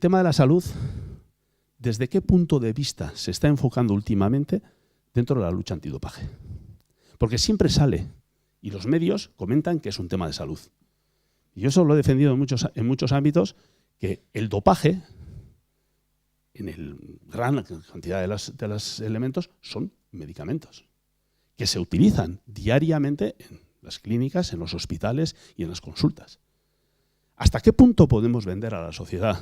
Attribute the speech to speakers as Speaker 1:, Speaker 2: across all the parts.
Speaker 1: tema de la salud, ¿desde qué punto de vista se está enfocando últimamente dentro de la lucha antidopaje? Porque siempre sale, y los medios comentan que es un tema de salud. Y yo eso lo he defendido en muchos ámbitos, que el dopaje, en el gran cantidad de los elementos, son medicamentos que se utilizan diariamente en las clínicas, en los hospitales y en las consultas. ¿Hasta qué punto podemos vender a la sociedad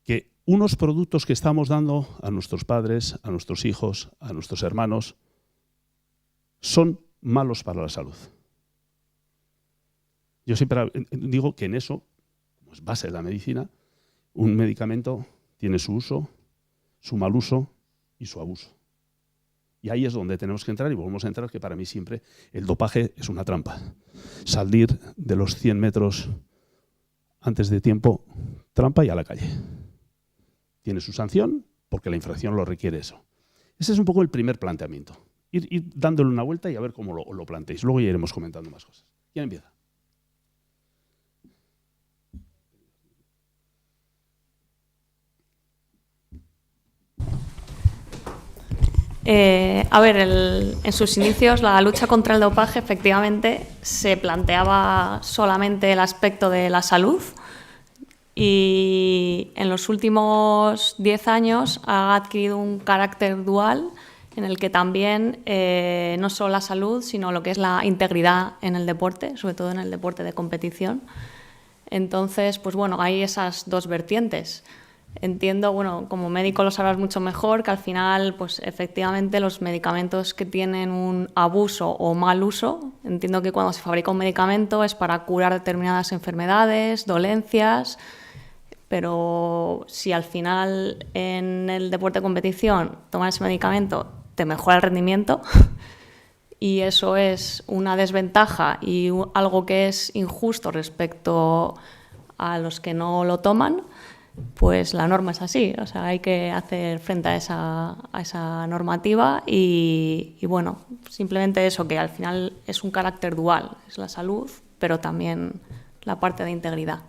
Speaker 1: que unos productos que estamos dando a nuestros padres, a nuestros hijos, a nuestros hermanos, son malos para la salud? Yo siempre digo que en eso, como es base de la medicina, un medicamento tiene su uso, su mal uso y su abuso. Y ahí es donde tenemos que entrar, y volvemos a entrar, que para mí siempre el dopaje es una trampa. Salir de los 100 metros antes de tiempo, trampa y a la calle. Tiene su sanción porque la infracción lo requiere eso. Ese es un poco el primer planteamiento. Ir dándole una vuelta y a ver cómo lo planteéis. Luego ya iremos comentando más cosas. ¿Quién empieza?
Speaker 2: A ver, en sus inicios la lucha contra el dopaje efectivamente se planteaba solamente el aspecto de la salud, y en los últimos 10 años ha adquirido un carácter dual en el que también no solo la salud, sino lo que es la integridad en el deporte, sobre todo en el deporte de competición. Entonces, pues bueno, hay esas dos vertientes. Entiendo, bueno, como médico lo sabrás mucho mejor, que al final, pues efectivamente los medicamentos que tienen un abuso o mal uso, entiendo que cuando se fabrica un medicamento es para curar determinadas enfermedades, dolencias, pero si al final en el deporte de competición tomar ese medicamento te mejora el rendimiento y eso es una desventaja y algo que es injusto respecto a los que no lo toman, pues la norma es así, o sea, hay que hacer frente a esa normativa y bueno, simplemente eso, que al final es un carácter dual, es la salud, pero también la parte de integridad.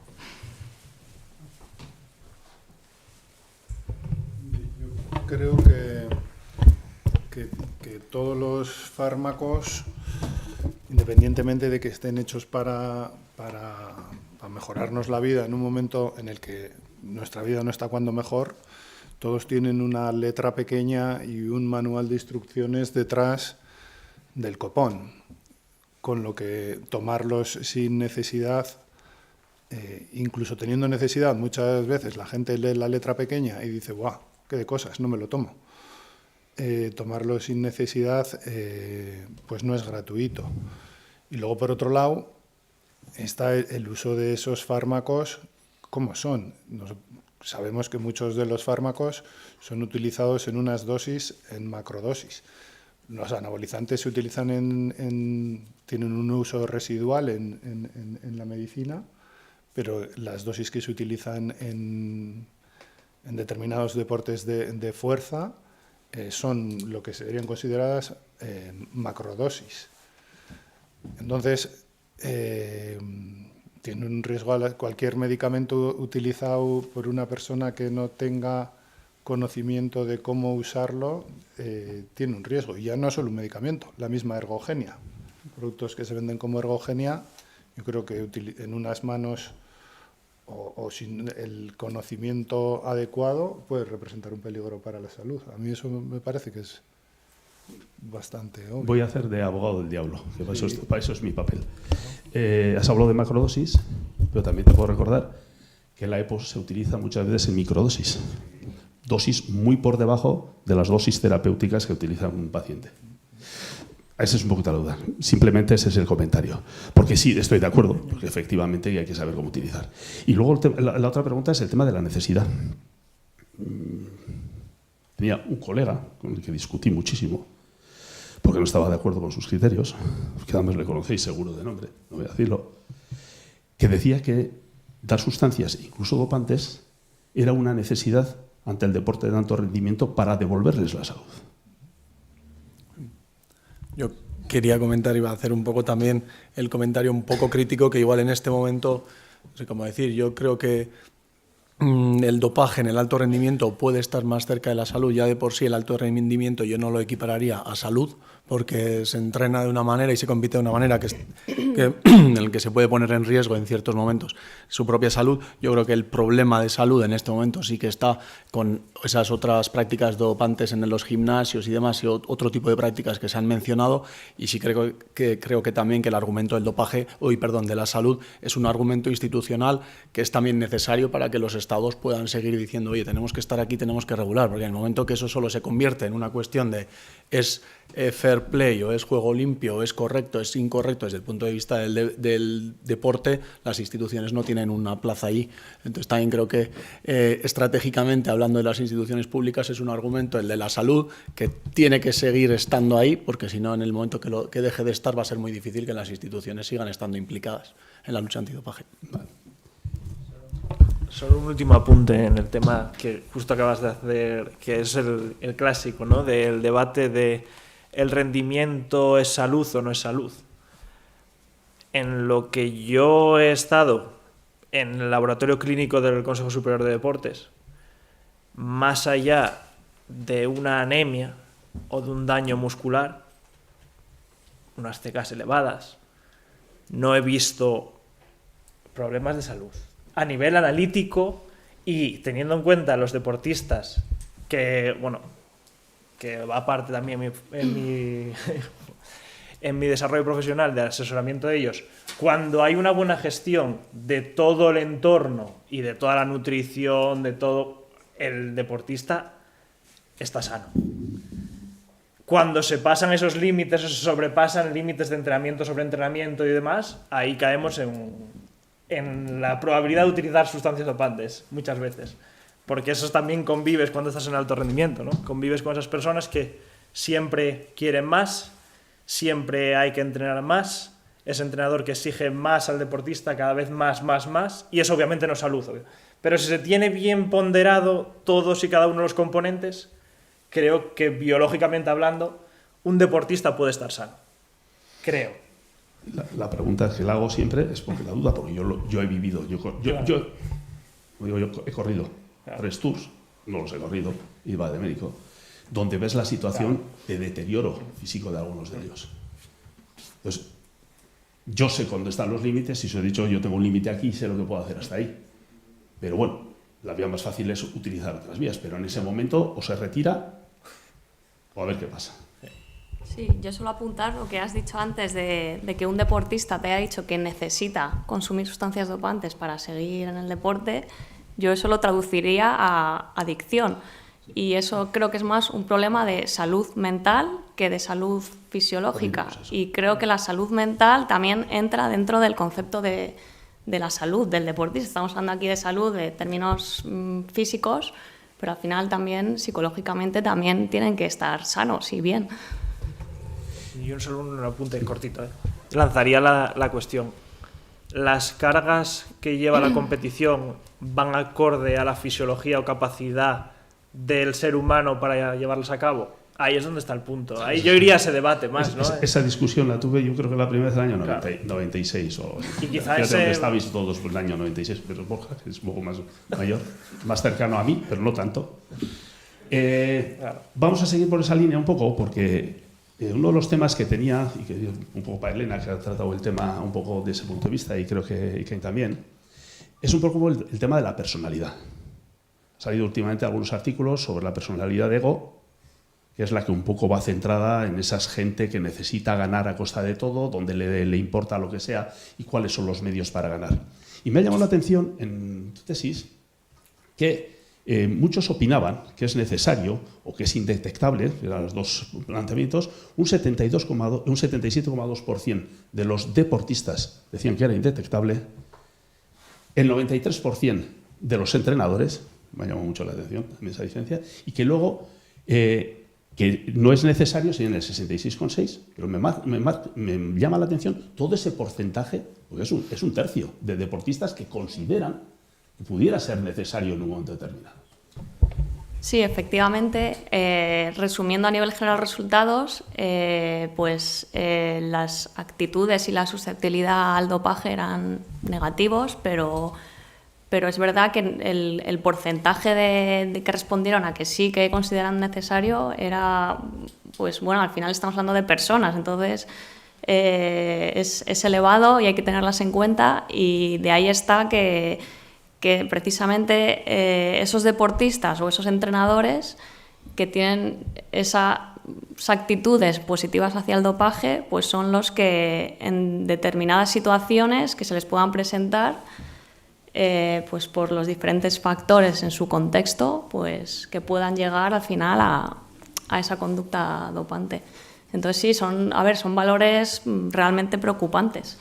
Speaker 3: Yo creo que todos los fármacos, independientemente de que estén hechos para mejorarnos la vida en un momento en el que nuestra vida no está cuando mejor, todos tienen una letra pequeña y un manual de instrucciones detrás del copón, con lo que tomarlos sin necesidad, incluso teniendo necesidad, muchas veces la gente lee la letra pequeña y dice, ¡guau, qué de cosas, no me lo tomo! Tomarlo sin necesidad pues no es gratuito. Y luego, por otro lado, está el uso de esos fármacos. ¿Cómo son? Sabemos que muchos de los fármacos son utilizados en unas dosis, en macrodosis. Los anabolizantes se utilizan tienen un uso residual en la medicina, pero las dosis que se utilizan en determinados deportes de fuerza son lo que serían consideradas macrodosis. Entonces, tiene un riesgo cualquier medicamento utilizado por una persona que no tenga conocimiento de cómo usarlo, tiene un riesgo. Y ya no solo un medicamento, la misma ergogenia. Productos que se venden como ergogenia, yo creo que en unas manos o sin el conocimiento adecuado puede representar un peligro para la salud. A mí eso me parece que es bastante obvio.
Speaker 1: Voy a hacer de abogado del diablo, que para eso es mi papel. Has hablado de macrodosis, pero también te puedo recordar que la EPO se utiliza muchas veces en microdosis. Dosis muy por debajo de las dosis terapéuticas que utiliza un paciente. Esa es un poquito la duda. Simplemente ese es el comentario. Porque sí, estoy de acuerdo, porque efectivamente hay que saber cómo utilizar. Y luego la otra pregunta es el tema de la necesidad. Tenía un colega con el que discutí muchísimo, porque no estaba de acuerdo con sus criterios, que además le conocéis seguro de nombre, no voy a decirlo, que decía que dar sustancias, incluso dopantes, era una necesidad ante el deporte de alto rendimiento para devolverles la salud.
Speaker 4: Yo quería comentar, iba a hacer un poco también el comentario un poco crítico, que igual en este momento, no sé cómo decir, yo creo que el dopaje en el alto rendimiento puede estar más cerca de la salud. Ya de por sí el alto rendimiento yo no lo equipararía a salud, porque se entrena de una manera y se compite de una manera en el que se puede poner en riesgo en ciertos momentos su propia salud. Yo creo que el problema de salud en este momento sí que está con esas otras prácticas dopantes en los gimnasios y demás, y otro tipo de prácticas que se han mencionado, y sí creo que también que el argumento del dopaje, de la salud, es un argumento institucional que es también necesario para que los estados puedan seguir diciendo, oye, tenemos que estar aquí, tenemos que regular, porque en el momento que eso solo se convierte en una cuestión de es fair play o es juego limpio o es correcto, es incorrecto desde el punto de vista del deporte, las instituciones no tienen una plaza ahí. Entonces también creo que estratégicamente, hablando de las instituciones públicas, es un argumento, el de la salud, que tiene que seguir estando ahí, porque si no, en el momento que deje de estar va a ser muy difícil que las instituciones sigan estando implicadas en la lucha antidopaje.
Speaker 1: Vale.
Speaker 5: Solo un último apunte en el tema que justo acabas de hacer, que es el clásico, ¿no?, del debate de ¿el rendimiento es salud o no es salud? En lo que yo he estado en el laboratorio clínico del Consejo Superior de Deportes, más allá de una anemia o de un daño muscular, unas CKs elevadas, no he visto problemas de salud. A nivel analítico y teniendo en cuenta los deportistas que aparte también en mi desarrollo profesional de asesoramiento de ellos, cuando hay una buena gestión de todo el entorno y de toda la nutrición, de todo, el deportista está sano. Cuando se pasan esos límites, o se sobrepasan límites de entrenamiento, sobreentrenamiento y demás, ahí caemos en la probabilidad de utilizar sustancias dopantes, muchas veces. Porque eso también convives cuando estás en alto rendimiento, ¿no? Convives con esas personas que siempre quieren más, siempre hay que entrenar más, ese entrenador que exige más al deportista, cada vez más, y eso obviamente no es salud. Pero si se tiene bien ponderado todos y cada uno de los componentes, creo que biológicamente hablando, un deportista puede estar sano. Creo.
Speaker 1: La pregunta que le hago siempre es porque la duda, porque yo he vivido, yo he corrido 3 tours, no los he corrido, iba de médico, donde ves la situación de deterioro físico de algunos de ellos. Entonces, yo sé dónde están los límites, y os he dicho, yo tengo un límite aquí y sé lo que puedo hacer hasta ahí. Pero bueno, la vía más fácil es utilizar otras vías, pero en ese momento o se retira o a ver qué pasa.
Speaker 2: Sí, yo suelo apuntar lo que has dicho antes de que un deportista te haya dicho que necesita consumir sustancias dopantes para seguir en el deporte. Yo eso lo traduciría a adicción, y eso creo que es más un problema de salud mental que de salud fisiológica, y creo que la salud mental también entra dentro del concepto de la salud del deportista. Estamos hablando aquí de salud de términos físicos, pero al final también psicológicamente también tienen que estar sanos y bien.
Speaker 5: Y solo un apunte cortito, Lanzaría la cuestión. ¿Las cargas que lleva la competición van acorde a la fisiología o capacidad del ser humano para llevarlas a cabo? Ahí es donde está el punto. Ahí yo iría a ese debate más, ¿no?
Speaker 1: Esa discusión la tuve, yo creo que la primera vez en el año 96.
Speaker 5: Y quizá
Speaker 1: estabais todos por el año 96, pero Borja, que es un poco más mayor, más cercano a mí, pero no tanto. Vamos a seguir por esa línea un poco, porque uno de los temas que tenía, y que un poco para Elena, que ha tratado el tema un poco de ese punto de vista, y creo que Ikain también, es un poco el tema de la personalidad. Ha salido últimamente algunos artículos sobre la personalidad de ego, que es la que un poco va centrada en esa gente que necesita ganar a costa de todo, donde le importa lo que sea y cuáles son los medios para ganar. Y me ha llamado la atención en tu tesis que muchos opinaban que es necesario o que es indetectable, eran los dos planteamientos, un 77,2% de los deportistas decían que era indetectable, el 93% de los entrenadores, me ha llamado mucho la atención también esa diferencia, y que luego que no es necesario, sería en el 66,6%, pero me llama la atención todo ese porcentaje, porque es un tercio de deportistas que consideran que pudiera ser necesario en un momento determinado.
Speaker 2: Sí, efectivamente, resumiendo a nivel general resultados, las actitudes y la susceptibilidad al dopaje eran negativos, pero pero es verdad que el porcentaje de que respondieron a que sí, que consideran necesario, era, pues bueno, al final estamos hablando de personas, entonces es elevado y hay que tenerlas en cuenta, y de ahí está que precisamente esos deportistas o esos entrenadores que tienen esas actitudes positivas hacia el dopaje, pues son los que en determinadas situaciones que se les puedan presentar, pues por los diferentes factores en su contexto, pues que puedan llegar al final a esa conducta dopante. Entonces sí, son valores realmente preocupantes.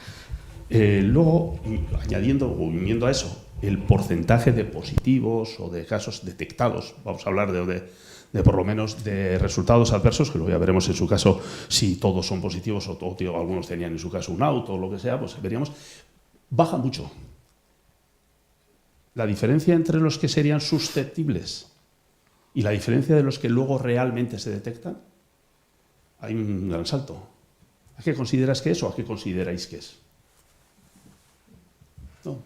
Speaker 1: Luego, añadiendo o uniendo a eso, el porcentaje de positivos o de casos detectados, vamos a hablar de por lo menos de resultados adversos, que luego ya veremos en su caso si todos son positivos o algunos tenían en su caso un auto o lo que sea, pues veríamos, baja mucho. La diferencia entre los que serían susceptibles y la diferencia de los que luego realmente se detectan, hay un gran salto. ¿A qué consideras que es o a qué consideráis que es? No.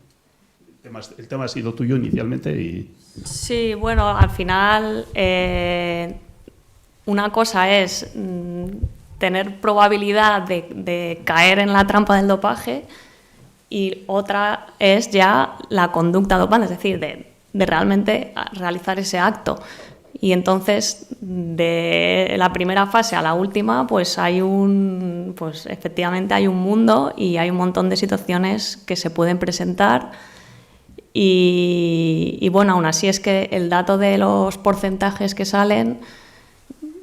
Speaker 1: El tema ha sido tuyo inicialmente y...
Speaker 2: Sí, bueno, al final una cosa es tener probabilidad de caer en la trampa del dopaje, y otra es ya la conducta dopante, es decir, de realmente realizar ese acto. Y entonces, de la primera fase a la última, pues efectivamente hay un mundo y hay un montón de situaciones que se pueden presentar. Y bueno, aún así es que el dato de los porcentajes que salen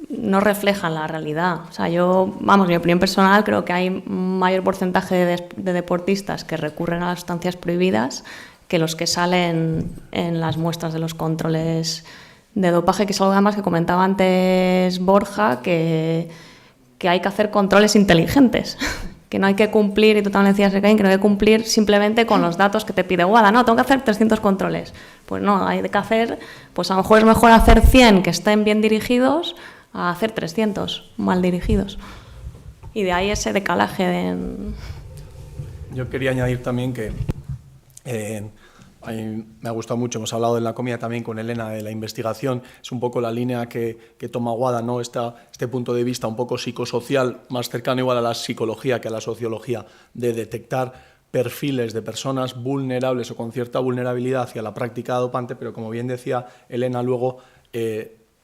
Speaker 2: no reflejan la realidad. O sea, mi opinión personal, creo que hay un mayor porcentaje de deportistas que recurren a las sustancias prohibidas que los que salen en las muestras de los controles de dopaje, que es algo además que comentaba antes Borja, que hay que hacer controles inteligentes. Que no hay que cumplir, y tú también decías, que no hay que cumplir simplemente con los datos que te pide WADA. No, tengo que hacer 300 controles. Pues no, hay que hacer, pues a lo mejor es mejor hacer 100 que estén bien dirigidos a hacer 300 mal dirigidos. Y de ahí ese decalaje
Speaker 4: Yo quería añadir también que a mí me ha gustado mucho, hemos hablado en la comida también con Elena de la investigación, es un poco la línea que toma WADA, ¿no? Este punto de vista un poco psicosocial, más cercano igual a la psicología que a la sociología, de detectar perfiles de personas vulnerables o con cierta vulnerabilidad hacia la práctica dopante, pero como bien decía Elena luego,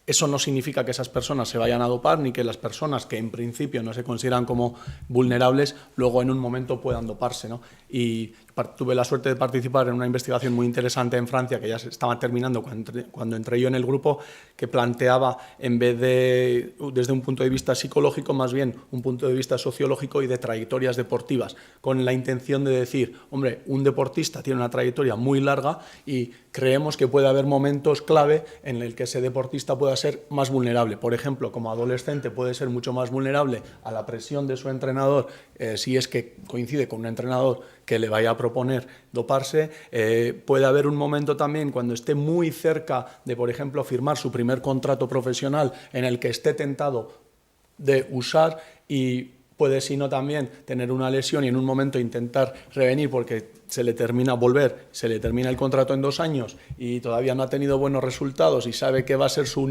Speaker 4: eso no significa que esas personas se vayan a dopar, ni que las personas que en principio no se consideran como vulnerables luego en un momento puedan doparse, ¿no? Y tuve la suerte de participar en una investigación muy interesante en Francia, que ya se estaba terminando cuando entré yo en el grupo, que planteaba, en vez de desde un punto de vista psicológico, más bien un punto de vista sociológico y de trayectorias deportivas, con la intención de decir, hombre, un deportista tiene una trayectoria muy larga y creemos que puede haber momentos clave en el que ese deportista pueda ser más vulnerable. Por ejemplo, como adolescente puede ser mucho más vulnerable a la presión de su entrenador, si es que coincide con un entrenador que le vaya a proponer doparse. Puede haber un momento también cuando esté muy cerca de, por ejemplo, firmar su primer contrato profesional en el que esté tentado de usar, y puede, si no, también tener una lesión y en un momento intentar revenir porque se le termina el contrato en 2 años y todavía no ha tenido buenos resultados y sabe que va a ser su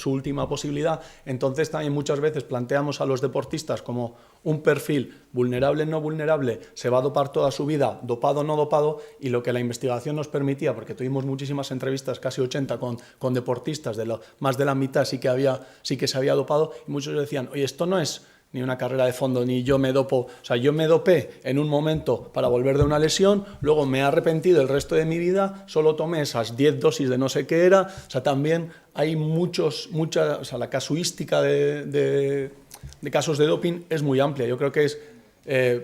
Speaker 4: última posibilidad. Entonces también muchas veces planteamos a los deportistas como un perfil vulnerable, no vulnerable, se va a dopar toda su vida, dopado, no dopado, y lo que la investigación nos permitía, porque tuvimos muchísimas entrevistas, casi 80 con deportistas, más de la mitad sí que se había dopado, y muchos decían, oye, esto no es ni una carrera de fondo, ni yo me dopo. O sea, yo me dopé en un momento para volver de una lesión, luego me he arrepentido el resto de mi vida, solo tomé esas 10 dosis de no sé qué era. O sea, también hay o sea, la casuística de casos de doping es muy amplia. Yo creo que es,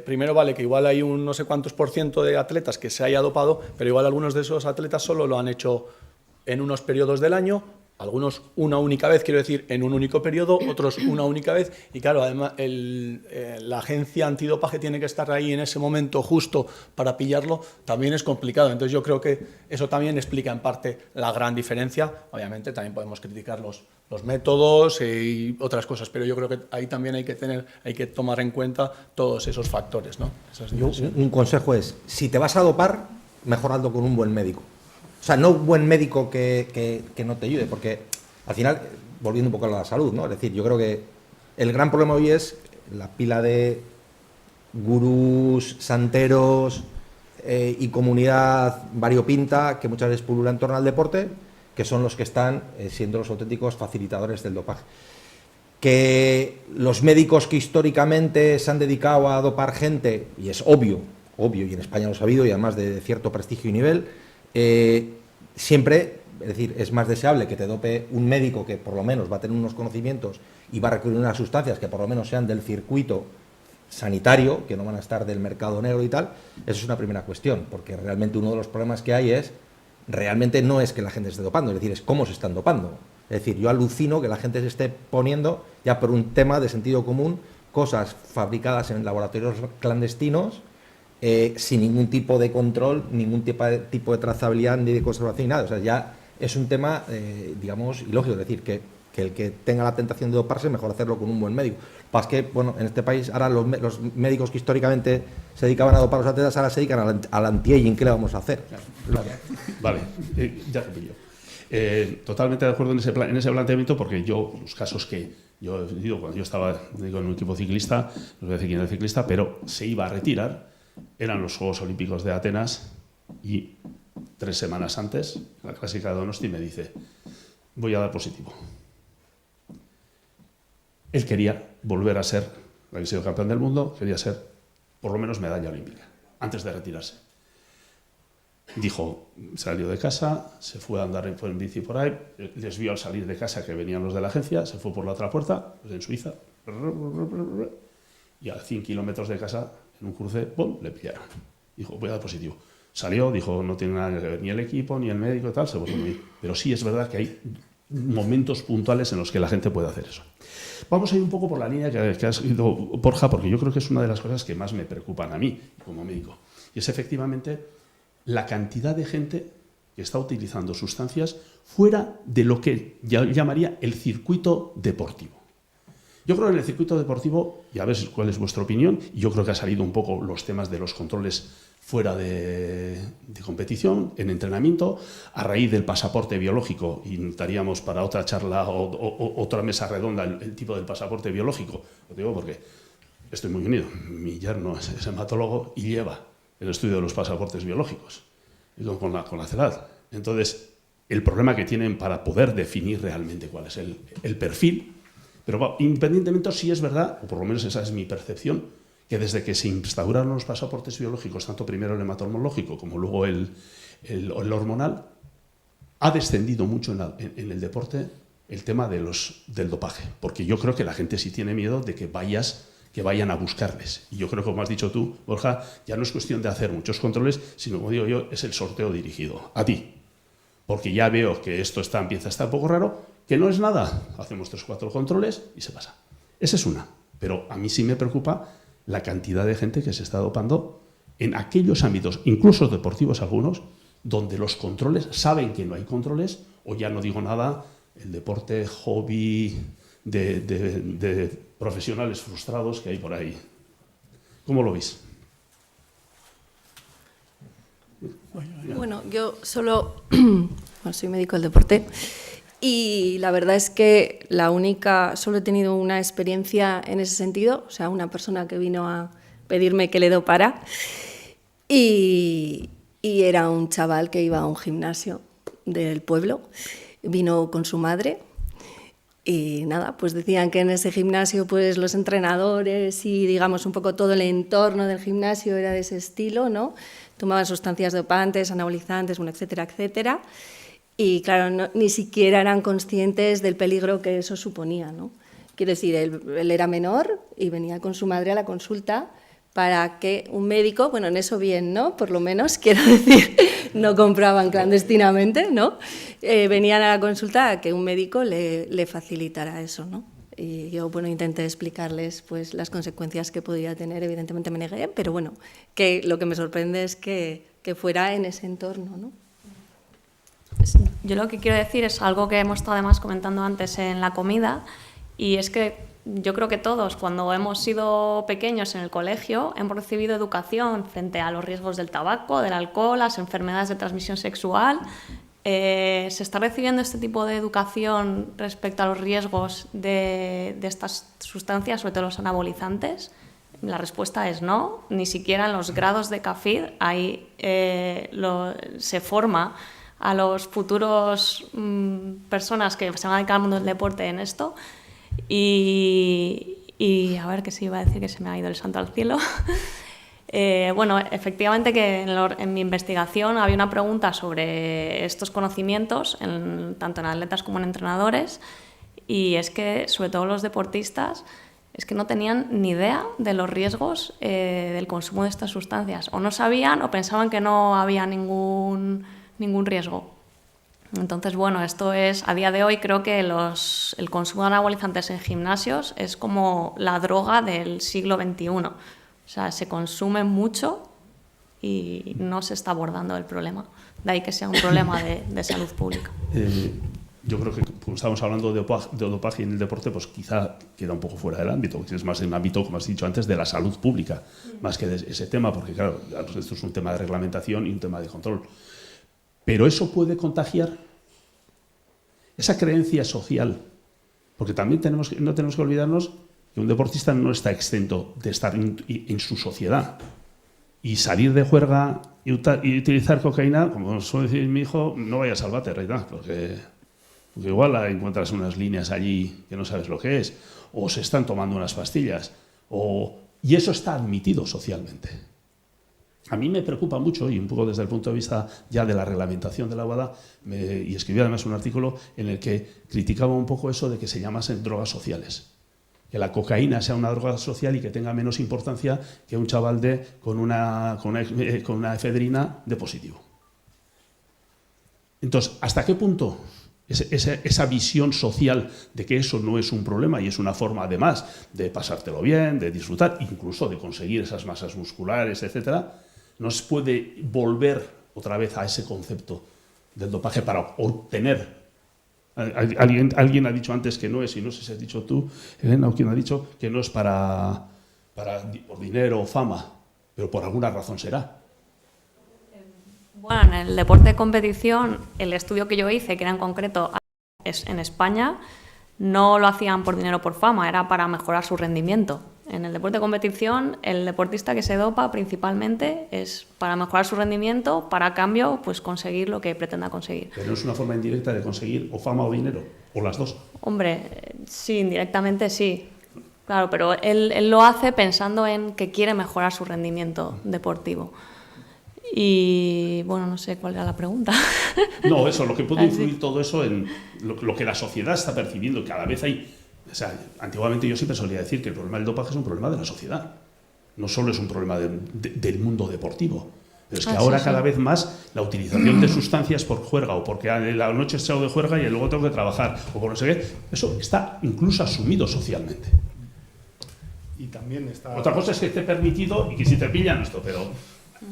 Speaker 4: primero vale que igual hay un no sé cuántos % de atletas que se haya dopado, pero igual algunos de esos atletas solo lo han hecho en unos periodos del año, algunos una única vez, quiero decir, en un único periodo, otros una única vez, y claro, además la agencia antidopaje tiene que estar ahí en ese momento justo para pillarlo, también es complicado. Entonces yo creo que eso también explica en parte la gran diferencia. Obviamente también podemos criticar los métodos y otras cosas, pero yo creo que ahí también hay que tomar en cuenta todos esos factores, ¿no?
Speaker 6: Un consejo es, si te vas a dopar, mejor hazlo con un buen médico. O sea, no un buen médico que no te ayude, porque al final, volviendo un poco a la salud, ¿no? Es decir, yo creo que el gran problema hoy es la pila de gurús, santeros y comunidad variopinta que muchas veces pulula en torno al deporte, que son los que están siendo los auténticos facilitadores del dopaje. Que los médicos que históricamente se han dedicado a dopar gente, y es obvio, y en España lo ha sabido, y además de cierto prestigio y nivel, siempre, es decir, es más deseable que te dope un médico que por lo menos va a tener unos conocimientos y va a recurrir a unas sustancias que por lo menos sean del circuito sanitario, que no van a estar del mercado negro y tal. Eso es una primera cuestión, porque realmente uno de los problemas que hay es, realmente no es que la gente se esté dopando, es decir, es cómo se están dopando. Es decir, yo alucino que la gente se esté poniendo, ya por un tema de sentido común, cosas fabricadas en laboratorios clandestinos, sin ningún tipo de control, ningún tipo de trazabilidad ni de conservación ni nada. O sea, ya es un tema, digamos, ilógico. Es decir, que el que tenga la tentación de doparse, mejor hacerlo con un buen médico. Pasa que, bueno, en este país ahora los médicos que históricamente se dedicaban a dopar a los atletas ahora se dedican al anti-aging. ¿Qué le vamos a hacer? Claro.
Speaker 1: Vale, ya te pillo. Totalmente de acuerdo en ese planteamiento, porque yo, los casos que yo digo, cuando yo estaba en un equipo ciclista, no voy a decir quién era el ciclista, pero se iba a retirar, eran los Juegos Olímpicos de Atenas, y 3 semanas antes, la clásica de Donosti me dice, voy a dar positivo. Él quería volver a ser, había sido campeón del mundo, quería ser por lo menos medalla olímpica, antes de retirarse. Dijo, salió de casa, se fue a andar en bici por ahí, les vio al salir de casa que venían los de la agencia, se fue por la otra puerta, pues en Suiza, y a 100 kilómetros de casa, en un cruce, ¡pum!, le pillaron. Dijo, voy a dar positivo. Salió, dijo, no tiene nada que ver ni el equipo, ni el médico y tal, se volvió a ir. Pero sí es verdad que hay momentos puntuales en los que la gente puede hacer eso. Vamos a ir un poco por la línea que has ido, Borja, porque yo creo que es una de las cosas que más me preocupan a mí como médico. Y es efectivamente la cantidad de gente que está utilizando sustancias fuera de lo que yo llamaría el circuito deportivo. Yo creo que en el circuito deportivo, y a ver cuál es vuestra opinión, y yo creo que ha salido un poco los temas de los controles fuera de competición, en entrenamiento, a raíz del pasaporte biológico, y necesitaríamos para otra charla o otra mesa redonda el tipo del pasaporte biológico. Lo digo porque estoy muy unido. Mi yerno es hematólogo y lleva el estudio de los pasaportes biológicos con la CELAD. Entonces, el problema que tienen para poder definir realmente cuál es el perfil, pero independientemente sí es verdad, o por lo menos esa es mi percepción, que desde que se instauraron los pasaportes biológicos, tanto primero el hematológico como luego el hormonal, ha descendido mucho en el deporte el tema del dopaje, porque yo creo que la gente sí tiene miedo de que vayan a buscarles. Y yo creo que, como has dicho tú, Borja, ya no es cuestión de hacer muchos controles, sino, como digo yo, es el sorteo dirigido a ti. Porque ya veo que esto empieza a estar un poco raro, que no es nada. Hacemos 3 o 4 controles y se pasa. Esa es una. Pero a mí sí me preocupa la cantidad de gente que se está dopando en aquellos ámbitos, incluso deportivos algunos, donde los controles saben que no hay controles, o ya no digo nada, el deporte hobby de profesionales frustrados que hay por ahí. ¿Cómo lo veis?
Speaker 7: Bueno, yo solo soy médico del deporte y la verdad es que solo he tenido una experiencia en ese sentido, o sea, una persona que vino a pedirme que le dopara y era un chaval que iba a un gimnasio del pueblo, vino con su madre. Y nada, pues decían que en ese gimnasio pues los entrenadores y digamos un poco todo el entorno del gimnasio era de ese estilo, ¿no? Tomaban sustancias dopantes, anabolizantes, bueno, etcétera, etcétera. Y claro, ni siquiera eran conscientes del peligro que eso suponía, ¿no? Quiero decir, él era menor y venía con su madre a la consulta para que un médico, bueno, en eso bien, ¿no? Por lo menos, quiero decir, no compraban clandestinamente, ¿no? Venían a la consulta a que un médico le facilitara eso, ¿no? Y yo, bueno, intenté explicarles pues, las consecuencias que podía tener, evidentemente me negué, pero bueno, que lo que me sorprende es que fuera en ese entorno, ¿no?
Speaker 2: Yo lo que quiero decir es algo que hemos estado además comentando antes en la comida, y es que yo creo que todos, cuando hemos sido pequeños en el colegio, hemos recibido educación frente a los riesgos del tabaco, del alcohol, las enfermedades de transmisión sexual. ¿Se está recibiendo este tipo de educación respecto a los riesgos de estas sustancias, sobre todo los anabolizantes? La respuesta es no, ni siquiera en los grados de CAFID ahí se forma a los futuros personas que se van a dedicar al mundo del deporte en esto. Y a ver, que se iba a decir, que se me ha ido el santo al cielo. Bueno, efectivamente que en mi investigación había una pregunta sobre estos conocimientos, tanto en atletas como en entrenadores, y es que, sobre todo los deportistas, es que no tenían ni idea de los riesgos del consumo de estas sustancias. O no sabían o pensaban que no había ningún riesgo. Entonces, bueno, esto es, a día de hoy creo que el consumo de anabolizantes en gimnasios es como la droga del siglo XXI. O sea, se consume mucho y no se está abordando el problema. De ahí que sea un problema de salud pública.
Speaker 1: Yo creo que, como estábamos hablando de dopaje en el deporte, pues quizá queda un poco fuera del ámbito, porque es más en el ámbito, como has dicho antes, de la salud pública, más que de ese tema, porque claro, esto es un tema de reglamentación y un tema de control. Pero eso puede contagiar esa creencia social, porque también no tenemos que olvidarnos que un deportista no está exento de estar en su sociedad. Y salir de juerga y utilizar cocaína, como suele decir mi hijo, no vayas al váter, ¿verdad? Porque igual encuentras unas líneas allí que no sabes lo que es, o se están tomando unas pastillas, y eso está admitido socialmente. A mí me preocupa mucho, y un poco desde el punto de vista ya de la reglamentación de la WADA, y escribí además un artículo en el que criticaba un poco eso de que se llamasen drogas sociales. Que la cocaína sea una droga social y que tenga menos importancia que un chaval con una efedrina de positivo. Entonces, ¿hasta qué punto esa visión social de que eso no es un problema y es una forma, además, de pasártelo bien, de disfrutar, incluso de conseguir esas masas musculares, etcétera, nos puede volver otra vez a ese concepto del dopaje para obtener? Alguien ha dicho antes que no es, y no sé si has dicho tú, Elena, o quién ha dicho, que no es por dinero o fama, pero por alguna razón será.
Speaker 2: Bueno, en el deporte de competición, el estudio que yo hice, que era en concreto en España, no lo hacían por dinero o por fama, era para mejorar su rendimiento. En el deporte de competición, el deportista que se dopa principalmente es para mejorar su rendimiento, para a cambio pues conseguir lo que pretenda conseguir.
Speaker 1: Pero no es una forma indirecta de conseguir o fama o dinero, o las dos.
Speaker 2: Hombre, sí, indirectamente sí. Claro, pero él lo hace pensando en que quiere mejorar su rendimiento deportivo. Y bueno, no sé cuál era la pregunta.
Speaker 1: No, eso, lo que puede influir todo eso en lo que la sociedad está percibiendo. Cada vez hay... O sea, antiguamente yo siempre solía decir que el problema del dopaje es un problema de la sociedad. No solo es un problema del mundo deportivo. Pero es que ahora cada vez más la utilización de sustancias por juerga o porque la noche he estado de juerga y luego tengo que trabajar o por no sé qué, eso está incluso asumido socialmente.
Speaker 3: Y también está...
Speaker 1: Otra cosa es que esté permitido y que si te pillan esto, pero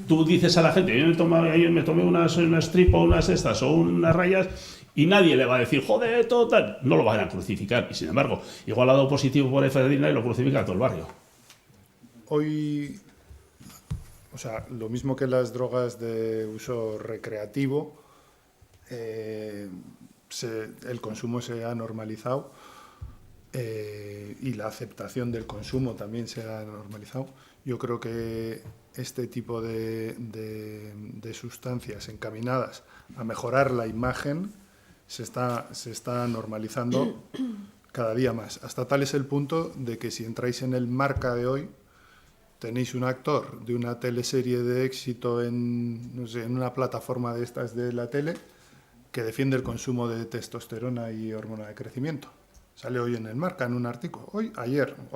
Speaker 1: tú dices a la gente, yo me tomé unas strip o unas estas o unas rayas, y nadie le va a decir, joder, todo tal. No lo van a crucificar. Y sin embargo, igual ha dado positivo por efedrina y lo crucifica a todo el barrio.
Speaker 3: Hoy, o sea, lo mismo que las drogas de uso recreativo, el consumo se ha normalizado y la aceptación del consumo también se ha normalizado. Yo creo que este tipo de sustancias encaminadas a mejorar la imagen se está normalizando cada día más. Hasta tal es el punto de que si entráis en el Marca de hoy, tenéis un actor de una teleserie de éxito en una plataforma de estas de la tele que defiende el consumo de testosterona y hormona de crecimiento. Sale hoy en el Marca, en un artículo. Hoy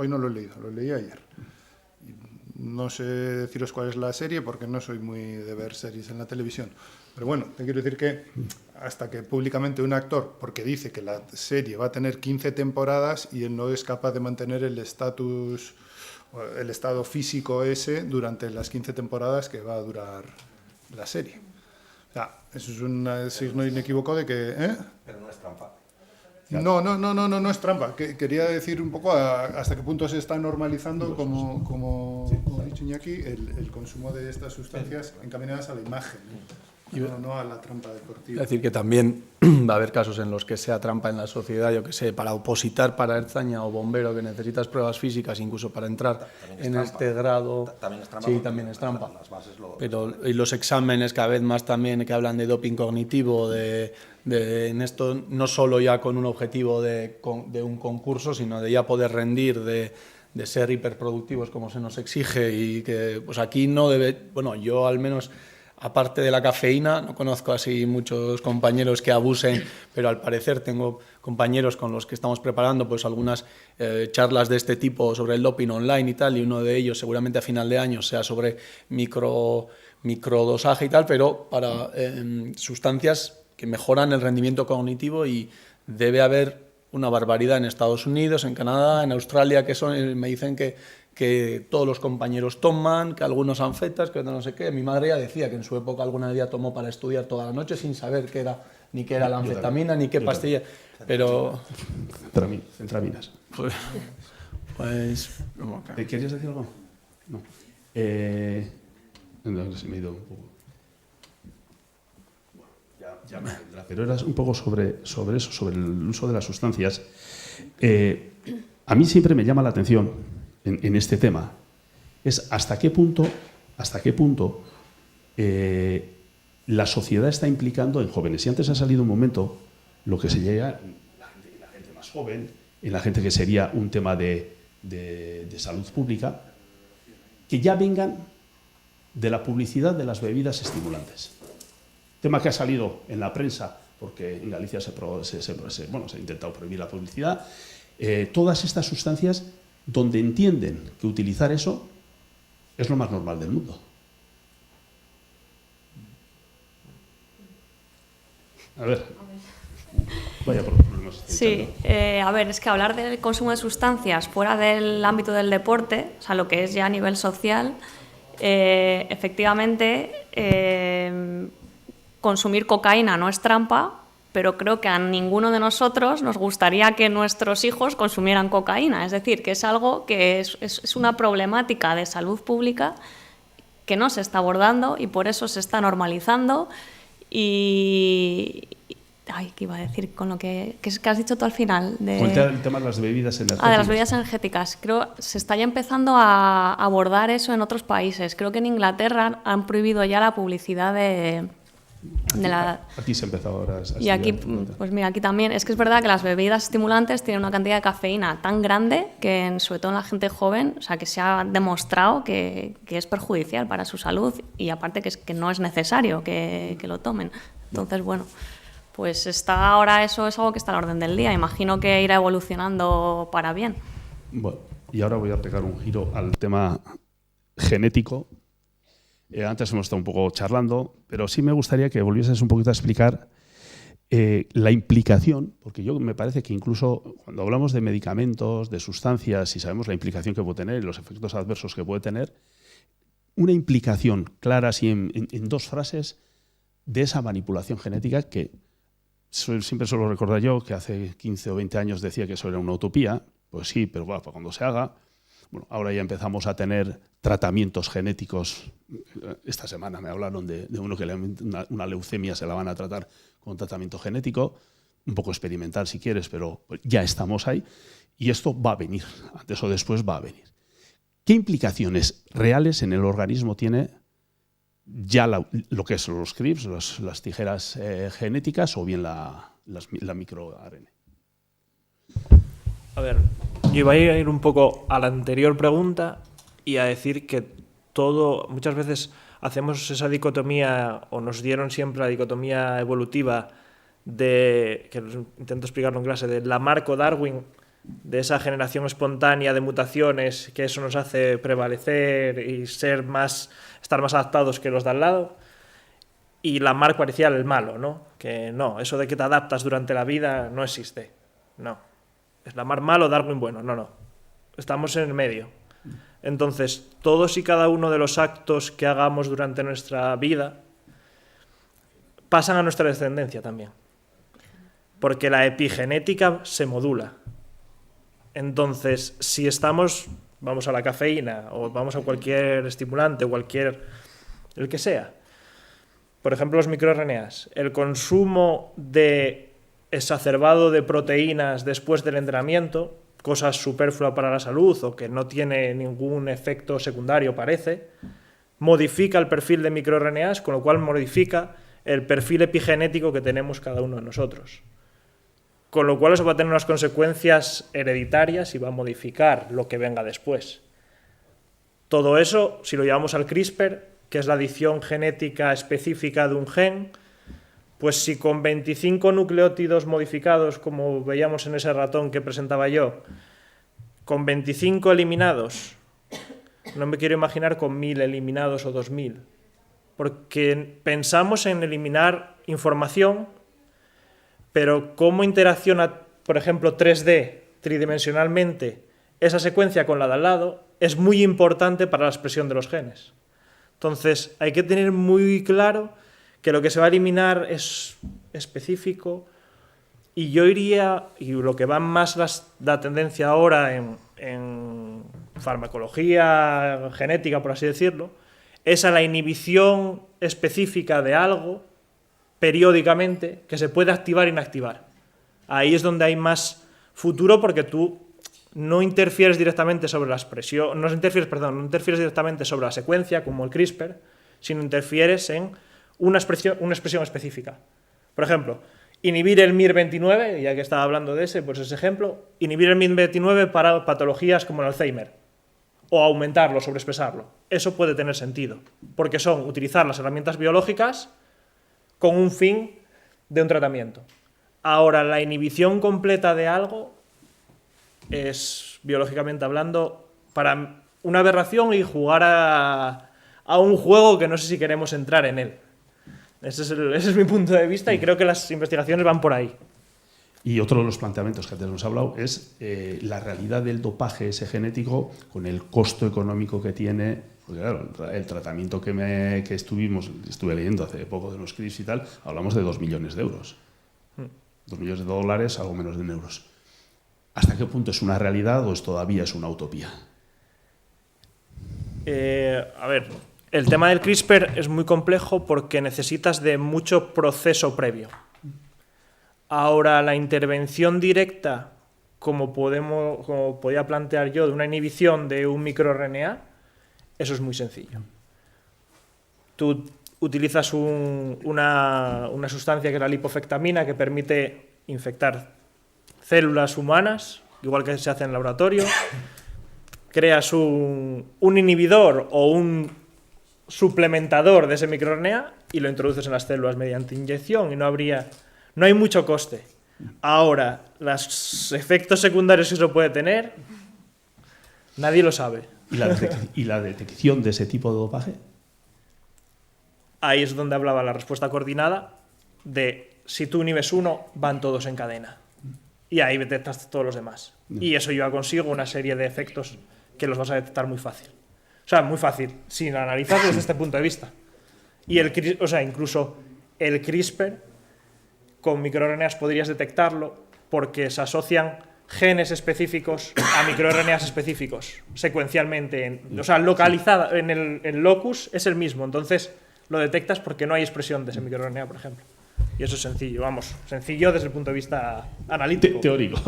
Speaker 3: no lo he leído, lo leí ayer. No sé deciros cuál es la serie porque no soy muy de ver series en la televisión. Pero bueno, te quiero decir que hasta que públicamente un actor, porque dice que la serie va a tener 15 temporadas y él no es capaz de mantener el estatus, el estado físico ese durante las 15 temporadas que va a durar la serie. O sea, eso es un signo inequívoco de que...
Speaker 6: Pero no es trampa.
Speaker 3: No es trampa. Quería decir un poco hasta qué punto se está normalizando, como ha dicho Iñaki, el consumo de estas sustancias encaminadas a la imagen, no a la trampa deportiva.
Speaker 4: Es decir, que también va a haber casos en los que sea trampa en la sociedad, yo que sé, para opositar para Ertzaina o bombero, que necesitas pruebas físicas, incluso para entrar en este grado.
Speaker 6: También es trampa.
Speaker 4: Sí, también es trampa.
Speaker 6: Las bases
Speaker 4: Pero y los exámenes cada vez más también que hablan de doping cognitivo, en esto no solo ya con un objetivo de un concurso, sino de ya poder rendir, de ser hiperproductivos como se nos exige, y que pues aquí no debe, bueno, yo al menos, aparte de la cafeína, no conozco así muchos compañeros que abusen, pero al parecer tengo compañeros con los que estamos preparando pues algunas charlas de este tipo sobre el doping online y tal, y uno de ellos seguramente a final de año sea sobre microdosaje y tal, pero para sustancias que mejoran el rendimiento cognitivo, y debe haber una barbaridad en Estados Unidos, en Canadá, en Australia, me dicen que todos los compañeros toman, que algunos anfetas, que no sé qué. Mi madre ya decía que en su época alguna día tomó para estudiar toda la noche sin saber qué era, ni qué era la anfetamina, ni qué pastilla. Pero...
Speaker 1: Centraminas.
Speaker 4: Pues
Speaker 1: ¿Querías decir algo? No. No, se me ha ido un poco. Ya me vendrá, pero era un poco sobre eso, sobre el uso de las sustancias. A mí siempre me llama la atención en este tema, es hasta qué punto la sociedad está implicando en jóvenes. Y antes ha salido un momento lo que se llega en la gente más joven, en la gente que sería un tema de salud pública, que ya vengan de la publicidad de las bebidas estimulantes. Tema que ha salido en la prensa, porque en Galicia se ha intentado prohibir la publicidad. Todas estas sustancias donde entienden que utilizar eso es lo más normal del mundo. A ver. Vaya problemas.
Speaker 2: Sí, a ver, es que hablar del consumo de sustancias fuera del ámbito del deporte, o sea, lo que es ya a nivel social, efectivamente, consumir cocaína no es trampa, pero creo que a ninguno de nosotros nos gustaría que nuestros hijos consumieran cocaína. Es decir, que es algo que es una problemática de salud pública que no se está abordando y por eso se está normalizando. Ay, ¿qué iba a decir con lo que has dicho tú al final?
Speaker 1: El tema de las bebidas energéticas.
Speaker 2: De las bebidas energéticas. Creo que se está ya empezando a abordar eso en otros países. Creo que en Inglaterra han prohibido ya la publicidad
Speaker 1: Aquí se ha empezado ahora a
Speaker 2: y aquí, pues mira, aquí también. Es que es verdad que las bebidas estimulantes tienen una cantidad de cafeína tan grande que, sobre todo en la gente joven, o sea, que se ha demostrado que es perjudicial para su salud, y aparte que no es necesario que lo tomen. Entonces, bueno, pues está ahora, eso es algo que está a la orden del día. Imagino que irá evolucionando para bien.
Speaker 1: Bueno, y ahora voy a pegar un giro al tema genético. Antes hemos estado un poco charlando, pero sí me gustaría que volvieses un poquito a explicar la implicación, porque yo me parece que incluso cuando hablamos de medicamentos, de sustancias, y sabemos la implicación que puede tener y los efectos adversos que puede tener, una implicación clara, así en dos frases, de esa manipulación genética que siempre suelo recordar yo, que hace 15 o 20 años decía que eso era una utopía. Pues sí, pero bueno, cuando se haga... Bueno, ahora ya empezamos a tener tratamientos genéticos. Esta semana me hablaron de uno que una leucemia se la van a tratar con un tratamiento genético, un poco experimental si quieres, pero ya estamos ahí. Y esto va a venir, antes o después va a venir. ¿Qué implicaciones reales en el organismo tiene ya lo que son los CRISPR, las tijeras genéticas, o bien la microARN?
Speaker 5: A ver, yo iba a ir un poco a la anterior pregunta y a decir que muchas veces hacemos esa dicotomía, o nos dieron siempre la dicotomía evolutiva que intento explicarlo en clase, de Lamarck-Darwin, de esa generación espontánea de mutaciones, que eso nos hace prevalecer y estar más adaptados que los de al lado. Y Lamarck parecía el malo, ¿no? Que no, eso de que te adaptas durante la vida no existe. No. Es Lamarck malo, Darwin bueno. No. Estamos en el medio. Entonces, todos y cada uno de los actos que hagamos durante nuestra vida pasan a nuestra descendencia también. porque la epigenética se modula. Entonces, si vamos a la cafeína o vamos a cualquier estimulante, el que sea, por ejemplo los microRNAs, el consumo exacerbado de proteínas después del entrenamiento, cosas superfluas para la salud o que no tiene ningún efecto secundario, parece, modifica el perfil de microRNAs, con lo cual modifica el perfil epigenético que tenemos cada uno de nosotros. Con lo cual eso va a tener unas consecuencias hereditarias y va a modificar lo que venga después. Todo eso, si lo llevamos al CRISPR, que es la adición genética específica de un gen, pues si con 25 nucleótidos modificados, como veíamos en ese ratón que presentaba yo, con 25 eliminados, no me quiero imaginar con 1000 eliminados o 2000, porque pensamos en eliminar información, pero cómo interacciona, por ejemplo, 3D, tridimensionalmente, esa secuencia con la de al lado, es muy importante para la expresión de los genes. Entonces, hay que tener muy claro que lo que se va a eliminar es específico, y yo iría, y lo que va más la tendencia ahora en farmacología genética, por así decirlo, es a la inhibición específica de algo periódicamente que se puede activar e inactivar. Ahí es donde hay más futuro, porque tú no interfieres directamente sobre la expresión, no interfieres directamente sobre la secuencia como el CRISPR, sino interfieres en una expresión específica. Por ejemplo, inhibir el MIR29, ya que estaba hablando de ese ejemplo, inhibir el MIR29 para patologías como el Alzheimer, o aumentarlo, sobreexpresarlo. Eso puede tener sentido, porque son utilizar las herramientas biológicas con un fin de un tratamiento. Ahora, la inhibición completa de algo es, biológicamente hablando, para una aberración y jugar a un juego que no sé si queremos entrar en él. Ese es mi punto de vista, y creo que las investigaciones van por ahí.
Speaker 1: Y otro de los planteamientos que antes hemos hablado es la realidad del dopaje ese genético con el costo económico que tiene. Porque claro, el tratamiento que estuve leyendo hace poco de los CRISPR y tal, hablamos de 2 millones de euros. 2 millones de dólares, algo menos de euros. ¿Hasta qué punto es una realidad o todavía es una utopía?
Speaker 5: A ver, el tema del CRISPR es muy complejo porque necesitas de mucho proceso previo. Ahora, la intervención directa, como podía plantear yo, de una inhibición de un microRNA, eso es muy sencillo. Tú utilizas una sustancia que es la lipofectamina, que permite infectar células humanas, igual que se hace en el laboratorio. Creas un inhibidor o un suplementador de ese microRNA y lo introduces en las células mediante inyección, y no hay mucho coste. Ahora, los efectos secundarios que eso puede tener, nadie lo sabe.
Speaker 1: ¿Y la detección de ese tipo de dopaje?
Speaker 5: Ahí es donde hablaba la respuesta coordinada, de si tú inhibes uno, van todos en cadena. Y ahí detectas todos los demás. Y eso lleva consigo una serie de efectos que los vas a detectar muy fácil. O sea, muy fácil, sin analizar desde este punto de vista. Y incluso el CRISPR con microRNAs podrías detectarlo, porque se asocian genes específicos a microRNAs específicos, secuencialmente. Localizada en el locus es el mismo, entonces lo detectas porque no hay expresión de ese microRNA, por ejemplo. Y eso es sencillo, sencillo desde el punto de vista analítico.
Speaker 1: Teórico.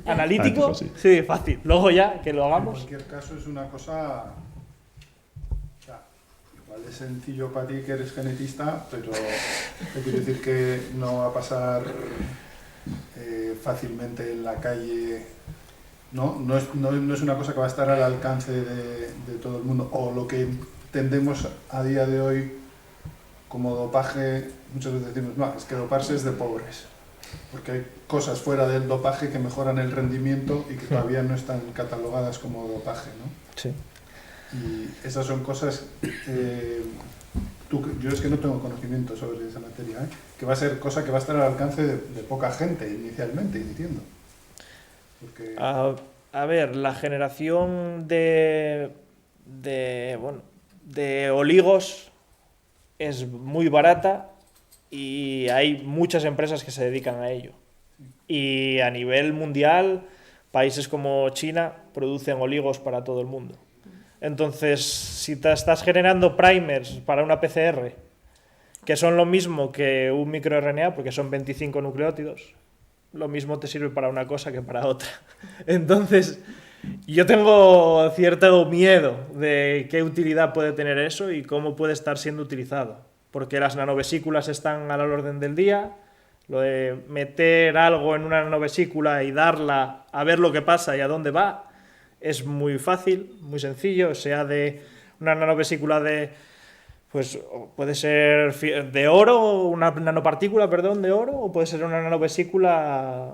Speaker 5: Analítico, sí, fácil. Luego ya, que lo hagamos.
Speaker 3: En cualquier caso es una cosa... igual es sencillo para ti que eres genetista, pero te quiero decir que no va a pasar fácilmente en la calle. No es una cosa que va a estar al alcance de todo el mundo. O lo que entendemos a día de hoy como dopaje, muchas veces decimos, no, es que doparse es de pobres, porque hay cosas fuera del dopaje que mejoran el rendimiento y que todavía no están catalogadas como dopaje, ¿no?
Speaker 5: Sí.
Speaker 3: Y esas son cosas, yo es que no tengo conocimiento sobre esa materia, que va a ser cosa que va a estar al alcance de poca gente inicialmente, entiendo. Porque...
Speaker 5: A ver, la generación de oligos es muy barata y hay muchas empresas que se dedican a ello. Y a nivel mundial, países como China producen oligos para todo el mundo. Entonces, si te estás generando primers para una PCR, que son lo mismo que un microRNA, porque son 25 nucleótidos, lo mismo te sirve para una cosa que para otra. Entonces, yo tengo cierto miedo de qué utilidad puede tener eso y cómo puede estar siendo utilizado. Porque las nanovesículas están al orden del día, lo de meter algo en una nanovesícula y darla a ver lo que pasa y a dónde va, es muy fácil, muy sencillo, sea de una nanovesícula de, pues puede ser de oro, una nanopartícula, perdón, de oro, o puede ser una nanovesícula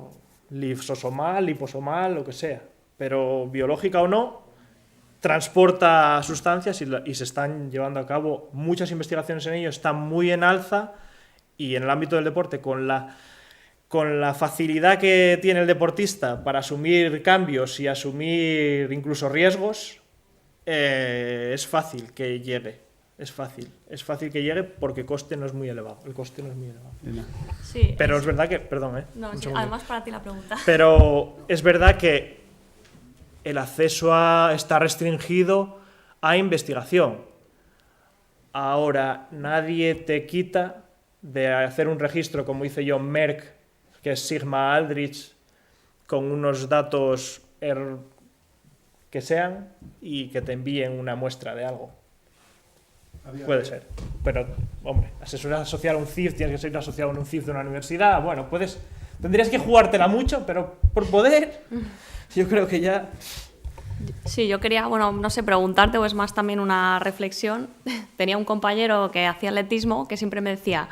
Speaker 5: lisosomal, liposomal, lo que sea. Pero biológica o no, transporta sustancias y se están llevando a cabo muchas investigaciones en ello, están muy en alza, y en el ámbito del deporte, con la facilidad que tiene el deportista para asumir cambios y asumir incluso riesgos, es fácil que llegue. Es fácil que llegue porque el coste no es muy elevado.
Speaker 2: Sí,
Speaker 5: Pero es verdad que, perdón,
Speaker 2: No,
Speaker 5: un
Speaker 2: sí,
Speaker 5: segundo.
Speaker 2: además para ti la pregunta.
Speaker 5: Pero es verdad que el acceso está restringido a investigación. Ahora, nadie te quita de hacer un registro, como hice yo, Merck, que es Sigma Aldrich, con unos datos que sean, y que te envíen una muestra de algo. Puede ser. Pero, hombre, asesorar asociar a un CIF, tienes que ser asociado a un CIF de una universidad. Bueno, tendrías que jugártela mucho, pero por poder, yo creo que ya...
Speaker 2: Sí, yo quería, bueno, no sé, preguntarte, o es más también una reflexión. Tenía un compañero que hacía atletismo que siempre me decía,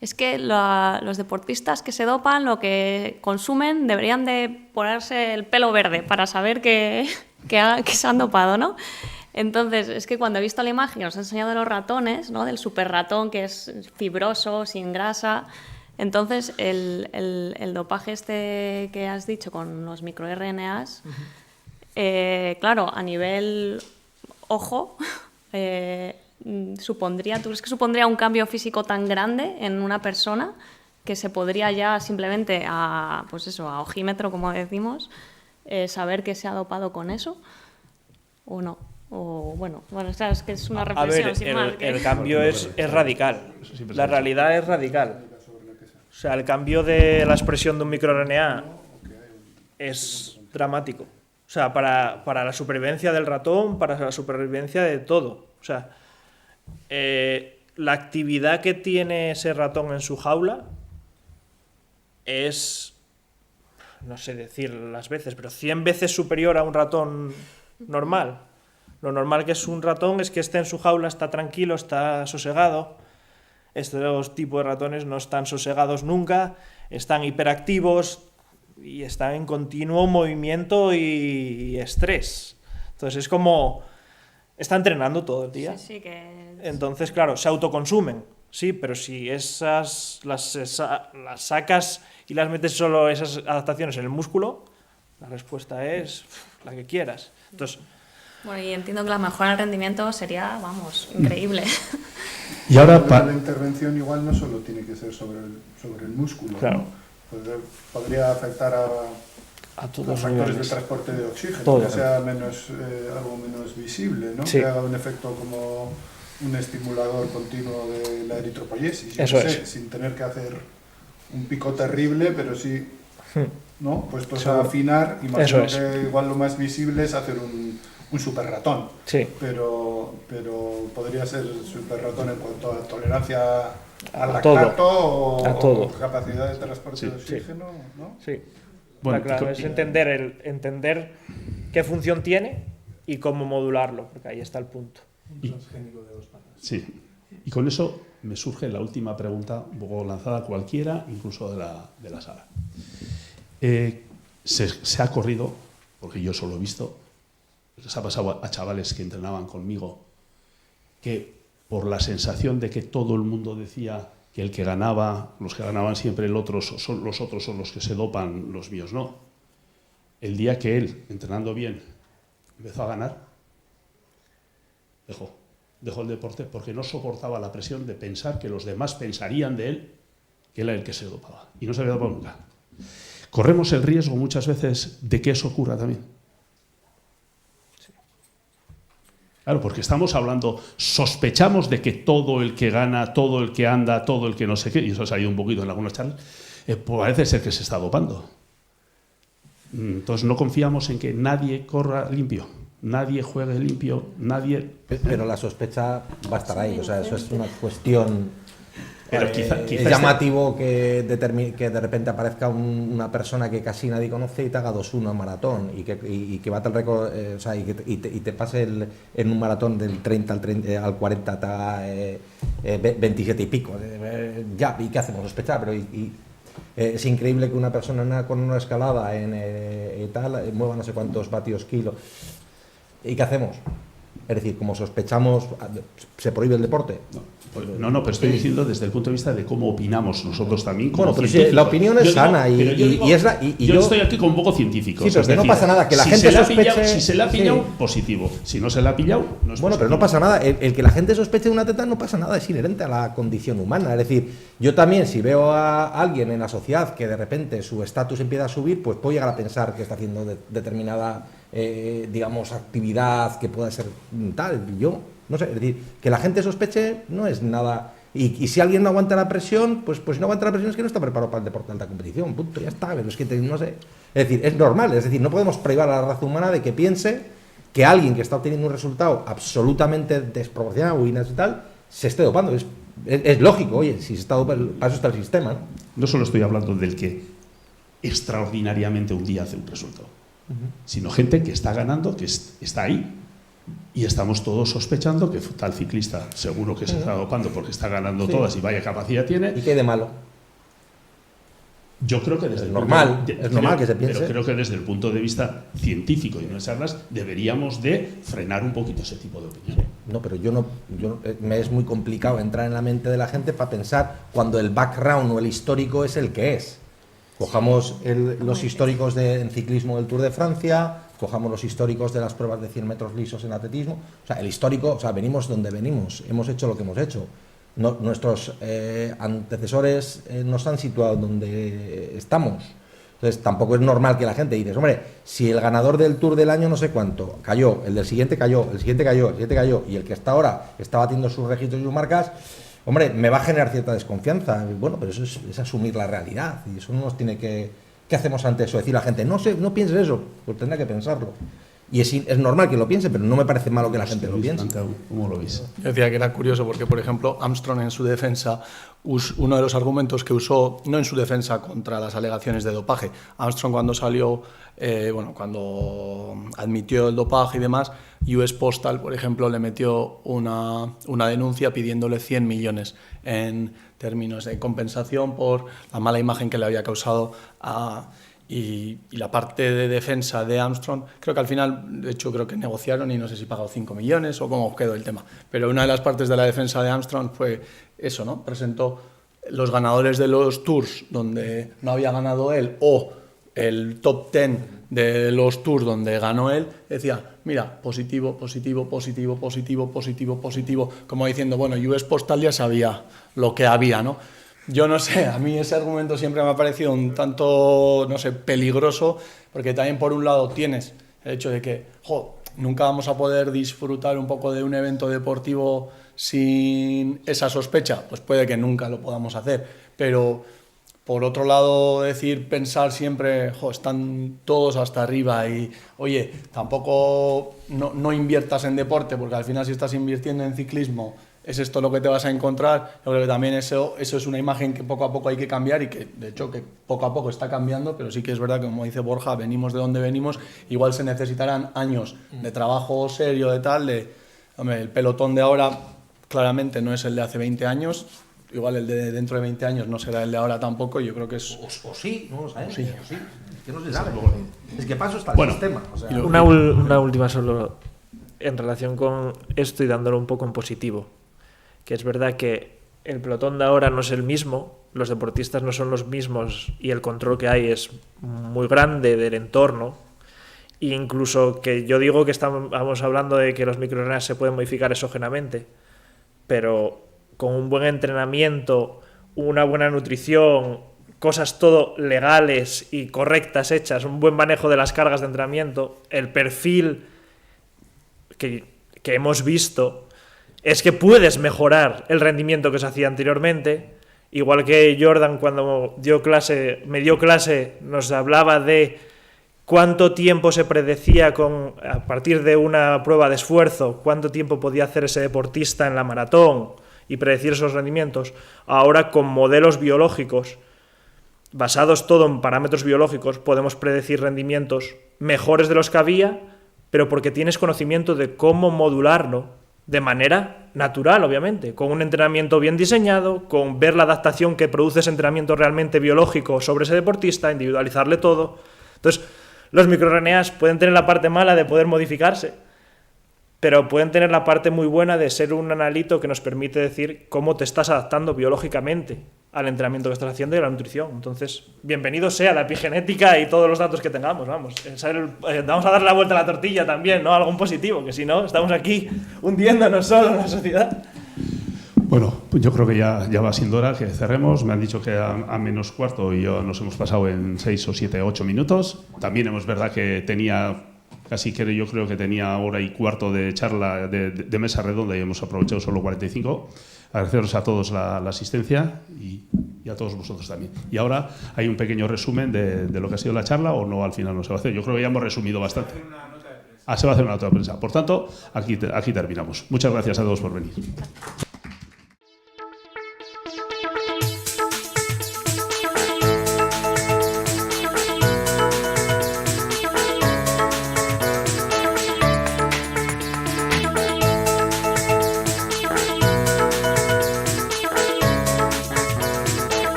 Speaker 2: es que los deportistas que se dopan, lo que consumen, deberían de ponerse el pelo verde para saber que se han dopado, ¿no? Entonces, es que cuando he visto la imagen que nos ha enseñado de los ratones, ¿no? Del super ratón que es fibroso, sin grasa, entonces el dopaje este que has dicho con los microRNAs, claro, a nivel ojo, ¿tú crees que supondría un cambio físico tan grande en una persona que se podría ya simplemente pues eso, a ojímetro, como decimos, saber que se ha dopado con eso o no? O bueno, es que es una reflexión sin más.
Speaker 5: El cambio es radical. La realidad es radical. O sea, el cambio de la expresión de un microRNA es dramático. O sea, para la supervivencia del ratón, para la supervivencia de todo. O sea, la actividad que tiene ese ratón en su jaula es, no sé decir las veces, pero 100 veces superior a un ratón normal. Lo normal que es un ratón es que esté en su jaula, está tranquilo, está sosegado. Estos tipos de ratones no están sosegados nunca, están hiperactivos y están en continuo movimiento y estrés. Entonces es como... Está entrenando todo el día.
Speaker 2: Sí, que...
Speaker 5: Entonces, claro, se autoconsumen, sí, pero si esas las sacas y las metes solo esas adaptaciones en el músculo, la respuesta es la que quieras. Entonces...
Speaker 2: Bueno, y entiendo que la mejora en el rendimiento sería, vamos, increíble.
Speaker 1: Y ahora
Speaker 3: la intervención igual no solo tiene que ser sobre el músculo,
Speaker 5: claro,
Speaker 3: ¿no? Podría afectar a
Speaker 5: todos
Speaker 3: los factores de transporte de oxígeno,
Speaker 5: todo,
Speaker 3: que sea algo menos visible, ¿no?
Speaker 5: Sí.
Speaker 3: Que haga un efecto como un estimulador continuo de la eritropoyesis,
Speaker 5: Eso es.
Speaker 3: sin tener que hacer un pico terrible, pero sí, ¿no? Puestos
Speaker 5: Eso
Speaker 3: a afinar, imagino
Speaker 5: es.
Speaker 3: que igual lo más visible es hacer un super ratón,
Speaker 5: Sí.
Speaker 3: pero podría ser super ratón en cuanto a tolerancia al
Speaker 5: A todo.
Speaker 3: lactato o,
Speaker 5: A todo.
Speaker 3: o capacidad de transporte
Speaker 1: Sí,
Speaker 3: de oxígeno, ¿no?
Speaker 5: Sí.
Speaker 1: Bueno,
Speaker 5: Claro, es entender qué función tiene y cómo modularlo, porque ahí está el punto.
Speaker 1: Sí. Y con eso me surge la última pregunta, un poco lanzada a cualquiera, incluso de la sala. Se ha corrido, porque yo solo he visto, les ha pasado a chavales que entrenaban conmigo, que por la sensación de que todo el mundo decía que el que ganaba, los que ganaban siempre los otros son los que se dopan, los míos no. El día que él, entrenando bien, empezó a ganar, dejó el deporte porque no soportaba la presión de pensar que los demás pensarían de él que era el que se dopaba. Y no se había dopado nunca. Corremos el riesgo muchas veces de que eso ocurra también. Claro, porque estamos hablando, sospechamos de que todo el que gana, todo el que anda, todo el que no sé qué, y eso ha salido un poquito en algunas charlas, parece ser que se está dopando. Entonces no confiamos en que nadie corra limpio, nadie juegue limpio, nadie...
Speaker 6: Pero la sospecha va a estar ahí, o sea, eso es una cuestión...
Speaker 1: Pero quizá
Speaker 6: es llamativo que de repente aparezca una persona que casi nadie conoce y te haga 2-1 en maratón y que bata el récord, o sea, y te pase en un maratón del 30 al 40 te haga 27 y pico. Ya, ¿y qué hacemos? Sospechar, pero es increíble que una persona con una escalada y tal mueva no sé cuántos vatios kilo. ¿Y qué hacemos? Es decir, como sospechamos, ¿se prohíbe el deporte?
Speaker 1: No, pero estoy diciendo desde el punto de vista de cómo opinamos nosotros también.
Speaker 6: Bueno, pero sí, la opinión es sana
Speaker 1: yo estoy aquí como un poco científico.
Speaker 6: Sí, pero que no pasa nada, que la gente sospeche...
Speaker 1: Si se la ha pillado, positivo. Si no se la ha pillado, no es
Speaker 6: bueno,
Speaker 1: positivo. Pero
Speaker 6: no pasa nada. El que la gente sospeche de un atleta no pasa nada, es inherente a la condición humana. Es decir, yo también, si veo a alguien en la sociedad que de repente su estatus empieza a subir, pues puedo llegar a pensar que está haciendo determinada, digamos, actividad que pueda ser tal. Yo... No sé, es decir, que la gente sospeche no es nada. Y si alguien no aguanta la presión, pues si no aguanta la presión es que no está preparado para el deporte de alta competición, punto, ya está. Pero es que no sé. Es decir, es normal, es decir, no podemos privar a la raza humana de que piense que alguien que está obteniendo un resultado absolutamente desproporcionado y tal, se esté dopando. Es lógico, oye, si se está dopando, para eso está el sistema, ¿no?
Speaker 1: No solo estoy hablando del que extraordinariamente un día hace un resultado, sino gente que está ganando, que está ahí. Y estamos todos sospechando que tal ciclista seguro que se está dopando porque está ganando todas y vaya capacidad tiene.
Speaker 6: ¿Y qué de malo?
Speaker 1: Yo creo que desde
Speaker 6: es normal que se piense.
Speaker 1: Pero creo que desde el punto de vista científico y en las charlas deberíamos de frenar un poquito ese tipo de opinión.
Speaker 6: No, pero me es muy complicado entrar en la mente de la gente para pensar cuando el background o el histórico es el que es. Cojamos los históricos en ciclismo del Tour de Francia, cojamos los históricos de las pruebas de 100 metros lisos en atletismo. O sea, el histórico, o sea, venimos donde venimos, hemos hecho lo que hemos hecho. Nuestros antecesores nos han situado donde estamos. Entonces, tampoco es normal que la gente dice, hombre, si el ganador del Tour del año no sé cuánto cayó, el del siguiente cayó, el siguiente cayó, el siguiente cayó, y el que está ahora está batiendo sus registros y sus marcas, hombre, me va a generar cierta desconfianza. Bueno, pero eso es asumir la realidad, y eso no nos tiene que... ¿Qué hacemos ante eso? Decir a la gente, no pienses eso, pues tendrá que pensarlo. Y es normal que lo piense, pero no me parece malo que la gente lo piense.
Speaker 1: ¿Cómo lo veis?
Speaker 4: Yo decía que era curioso porque, por ejemplo, Armstrong en su defensa, uno de los argumentos que usó, no en su defensa contra las alegaciones de dopaje, Armstrong cuando salió, cuando admitió el dopaje y demás, US Postal, por ejemplo, le metió una denuncia pidiéndole 100 millones en términos de compensación por la mala imagen que le había causado y la parte de defensa de Armstrong, creo que al final, de hecho, creo que negociaron y no sé si pagó 5 millones o cómo quedó el tema. Pero una de las partes de la defensa de Armstrong fue eso, ¿no? Presentó los ganadores de los Tours donde no había ganado él o el top 10 de los Tours donde ganó él, decía, mira, positivo, positivo, positivo, positivo, positivo, positivo, como diciendo, bueno, US Postal ya sabía lo que había, ¿no? Yo no sé, a mí ese argumento siempre me ha parecido un tanto, no sé, peligroso, porque también por un lado tienes el hecho de que, nunca vamos a poder disfrutar un poco de un evento deportivo sin esa sospecha, pues puede que nunca lo podamos hacer, pero por otro lado pensar siempre, están todos hasta arriba y, oye, tampoco no inviertas en deporte, porque al final si estás invirtiendo en ciclismo, es esto lo que te vas a encontrar. Yo creo que también eso es una imagen que poco a poco hay que cambiar y que de hecho que poco a poco está cambiando, pero sí que es verdad que, como dice Borja, venimos de donde venimos, igual se necesitarán años de trabajo serio, el pelotón de ahora claramente no es el de hace 20 años, igual el de dentro de 20 años no será el de ahora tampoco, yo creo que es...
Speaker 6: O sí, no lo sabemos,
Speaker 4: sí.
Speaker 6: Es que no se sabe. Es que paso está el sistema. O sea,
Speaker 5: una última solo en relación con esto y dándolo un poco en positivo. Que es verdad que el pelotón de ahora no es el mismo, los deportistas no son los mismos y el control que hay es muy grande del entorno. E incluso que yo digo que estamos hablando de que los microRNAs se pueden modificar exógenamente, pero con un buen entrenamiento, una buena nutrición, cosas todo legales y correctas hechas, un buen manejo de las cargas de entrenamiento, el perfil que hemos visto es que puedes mejorar el rendimiento que se hacía anteriormente. Igual que Jordan, cuando me dio clase, nos hablaba de cuánto tiempo se predecía a partir de una prueba de esfuerzo, cuánto tiempo podía hacer ese deportista en la maratón y predecir esos rendimientos. Ahora, con modelos biológicos, basados todo en parámetros biológicos, podemos predecir rendimientos mejores de los que había, pero porque tienes conocimiento de cómo modularlo de manera natural, obviamente, con un entrenamiento bien diseñado, con ver la adaptación que produce ese entrenamiento realmente biológico sobre ese deportista, individualizarle todo. Entonces, los microRNAs pueden tener la parte mala de poder modificarse, pero pueden tener la parte muy buena de ser un analito que nos permite decir cómo te estás adaptando biológicamente al entrenamiento que estás haciendo y a la nutrición. Entonces, bienvenido sea la epigenética y todos los datos que tengamos, vamos. Vamos a darle la vuelta a la tortilla también, ¿no? Algo positivo, que si no, estamos aquí hundiéndonos solo en la sociedad.
Speaker 1: Bueno, pues yo creo que ya va siendo hora que cerremos. Me han dicho que a menos cuarto y nos hemos pasado en 6 o 7, 8 minutos. También es verdad que yo creo que tenía hora y cuarto de charla de mesa redonda y hemos aprovechado solo 45. Agradeceros a todos la asistencia y a todos vosotros también. Y ahora hay un pequeño resumen de lo que ha sido la charla, o no, al final no se va a hacer. Yo creo que ya hemos resumido bastante. Se va a hacer una nota de prensa. Por tanto, aquí terminamos. Muchas gracias a todos por venir.